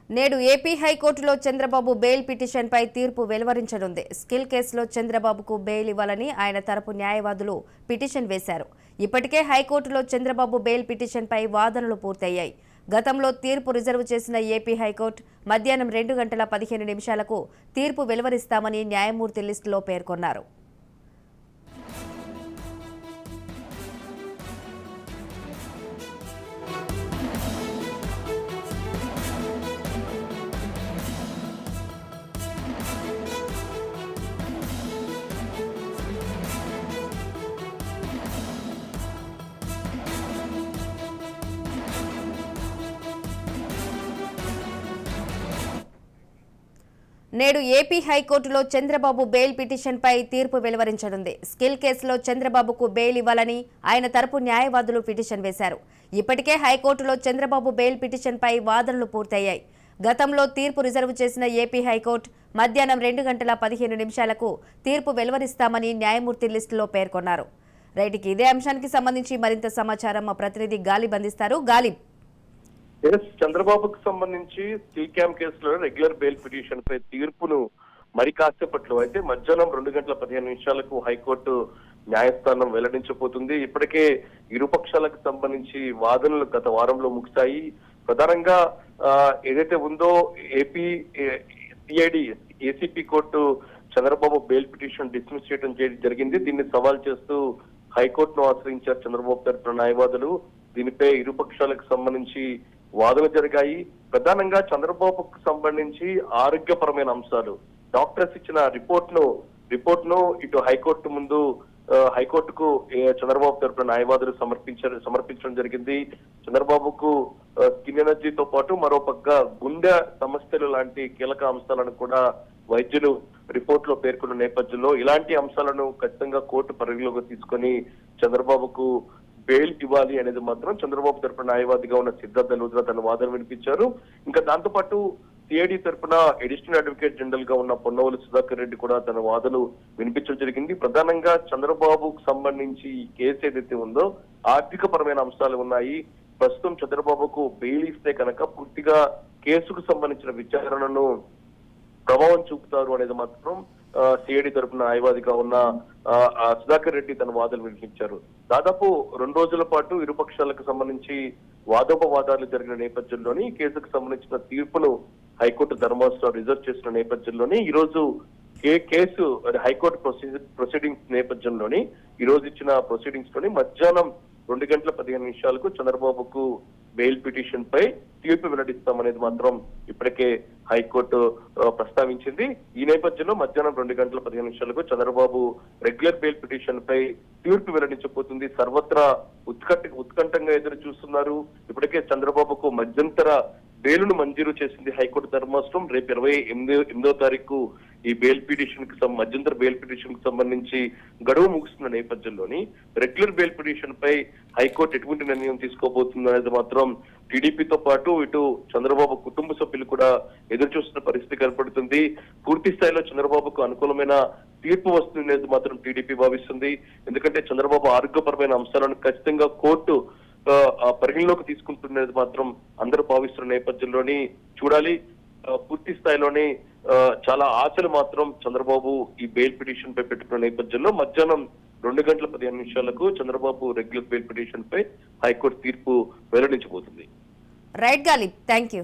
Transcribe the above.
నేడు ఏపీ హైకోర్టులో చంద్రబాబు బెయిల్ పిటిషన్పై తీర్పు వెలువరించనుంది. స్కిల్ కేసులో చంద్రబాబుకు బెయిల్ ఇవ్వాలని ఆయన తరపు న్యాయవాదులు పిటిషన్ వేశారు. ఇప్పటికే హైకోర్టులో చంద్రబాబు బెయిల్ పిటిషన్పై వాదనలు పూర్తయ్యాయి. గతంలో తీర్పు రిజర్వ్ చేసిన ఏపీ హైకోర్టు మధ్యాహ్నం 2:15 తీర్పు వెలువరిస్తామని న్యాయమూర్తి లిస్టులో పేర్కొన్నారు. నేడు ఏపీ హైకోర్టులో చంద్రబాబు బెయిల్ పిటిషన్పై తీర్పు వెలువరించనుంది. స్కిల్ కేసులో చంద్రబాబుకు బెయిల్ ఇవ్వాలని ఆయన తరపు న్యాయవాదులు పిటిషన్ వేశారు. ఇప్పటికే హైకోర్టులో చంద్రబాబు బెయిల్ పిటిషన్పై వాదనలు పూర్తయ్యాయి. గతంలో తీర్పు రిజర్వ్ చేసిన ఏపీ హైకోర్టు మధ్యాహ్నం 2:15 తీర్పు వెలువరిస్తామని న్యాయమూర్తి లిస్టులో పేర్కొన్నారు. రైట్కి ఇదే అంశానికి సంబంధించి మరింత సమాచారం మా ప్రతినిధి గాలిబ్ అందిస్తారు. గాలిబ్, చంద్రబాబుకు సంబంధించి స్కిల్ క్యాంప్ కేసులో రెగ్యులర్ బెయిల్ పిటిషన్ పై తీర్పును మరి కాసేపట్లో అయితే మధ్యాహ్నం 2:15 హైకోర్టు న్యాయస్థానం వెల్లడించబోతుంది. ఇప్పటికే ఇరుపక్షాలకు సంబంధించి వాదనలు గత వారంలో ముగిశాయి. ప్రధానంగా ఏదైతే ఉందో AP CID ACP court Chandrababu bail petition dismiss చేయడం జరిగింది. దీన్ని సవాల్ చేస్తూ హైకోర్టును ఆశ్రయించారు చంద్రబాబు తరపున న్యాయవాదులు. దీనిపై ఇరుపక్షాలకు సంబంధించి వాదనలు జరిగాయి. ప్రధానంగా చంద్రబాబుకు సంబంధించి ఆరోగ్యపరమైన అంశాలు, డాక్టర్స్ ఇచ్చిన రిపోర్ట్ ను ఇటు హైకోర్టు ముందు హైకోర్టుకు చంద్రబాబు తరపున న్యాయవాదులు సమర్పించడం జరిగింది. చంద్రబాబుకు స్కిన్ ఎనర్జీతో పాటు మరోపక్క గుండె సమస్యలు లాంటి కీలక అంశాలను కూడా వైద్యులు రిపోర్ట్ లో పేర్కొన్న నేపథ్యంలో ఇలాంటి అంశాలను ఖచ్చితంగా కోర్టు పరిగణలోకి తీసుకొని చంద్రబాబుకు బెయిల్ ఇవ్వాలి అనేది మాత్రం చంద్రబాబు తరపున న్యాయవాదిగా ఉన్న సిద్ధార్థ లూథ్రా తన వాదన వినిపించారు. ఇంకా దాంతో పాటు సిఐడి తరపున అడిషనల్ అడ్వకేట్ జనరల్ గా ఉన్న పొన్నవోలు సుధాకర్ రెడ్డి కూడా తన వాదనలు వినిపించడం జరిగింది. ప్రధానంగా చంద్రబాబుకు సంబంధించి ఈ కేసు ఏదైతే ఉందో ఆర్థిక పరమైన అంశాలు ఉన్నాయి. ప్రస్తుతం చంద్రబాబుకు బెయిల్ ఇస్తే కనుక పూర్తిగా కేసుకు సంబంధించిన విచారణను ప్రభావం చూపుతారు అనేది మాత్రం సిఐడి తరపున న్యాయవాదిగా ఉన్న సుధాకర్ రెడ్డి తన వాదనలు వినిపించారు. దాదాపు 2 రోజుల పాటు ఇరుపక్షాలకు సంబంధించి వాదోపవాదాలు జరిగిన నేపథ్యంలోని కేసుకు సంబంధించిన తీర్పును హైకోర్టు ధర్మాసనం రిజర్వ్ చేసిన నేపథ్యంలోని ఈ రోజు కేసు హైకోర్టు ప్రొసీడింగ్స్ నేపథ్యంలోని ఈ రోజు ఇచ్చిన ప్రొసీడింగ్స్ లోని మధ్యాహ్నం 2:15 చంద్రబాబుకు బెయిల్ పిటిషన్ పై తీర్పు వెల్లడిస్తామనేది మాత్రం ఇప్పటికే హైకోర్టు ప్రస్తావించింది. ఈ నేపథ్యంలో మధ్యాహ్నం 2:15 చంద్రబాబు రెగ్యులర్ బెయిల్ పిటిషన్ పై తీర్పు వెల్లడించబోతుంది. సర్వత్రా ఉత్కంఠంగా ఎదురు చూస్తున్నారు. ఇప్పటికే చంద్రబాబుకు మధ్యంతర బెయిలును మంజూరు చేసింది హైకోర్టు ధర్మాసనం. రేపు 28వ ఈ బెయిల్ పిటిషన్ కి మధ్యంతర బెయిల్ పిటిషన్ కు సంబంధించి గడువు ముగుస్తున్న నేపథ్యంలోని రెగ్యులర్ బెయిల్ పిటిషన్ పై హైకోర్టు ఎటువంటి నిర్ణయం తీసుకోబోతుంది అనేది మాత్రం టీడీపీతో పాటు ఇటు చంద్రబాబు కుటుంబ సభ్యులు కూడా ఎదురు చూస్తున్న పరిస్థితి కనపడుతుంది. పూర్తి స్థాయిలో చంద్రబాబుకు అనుకూలమైన తీర్పు వస్తుంది అనేది మాత్రం టీడీపీ భావిస్తుంది. ఎందుకంటే చంద్రబాబు ఆరోగ్యపరమైన అంశాలను ఖచ్చితంగా కోర్టు పరిగణలోకి తీసుకుంటున్నది మాత్రం అందరూ భావిస్తున్న నేపథ్యంలోని చూడాలి. పూర్తి స్థాయిలోనే చాలా ఆశలు మాత్రం చంద్రబాబు ఈ బెయిల్ పిటిషన్ పై పెట్టుకున్న నేపథ్యంలో మధ్యాహ్నం 2:15 చంద్రబాబు రెగ్యులర్ బెయిల్ పిటిషన్ పై హైకోర్టు తీర్పు వెల్లడించబోతుంది. Right Ghalib, thank you.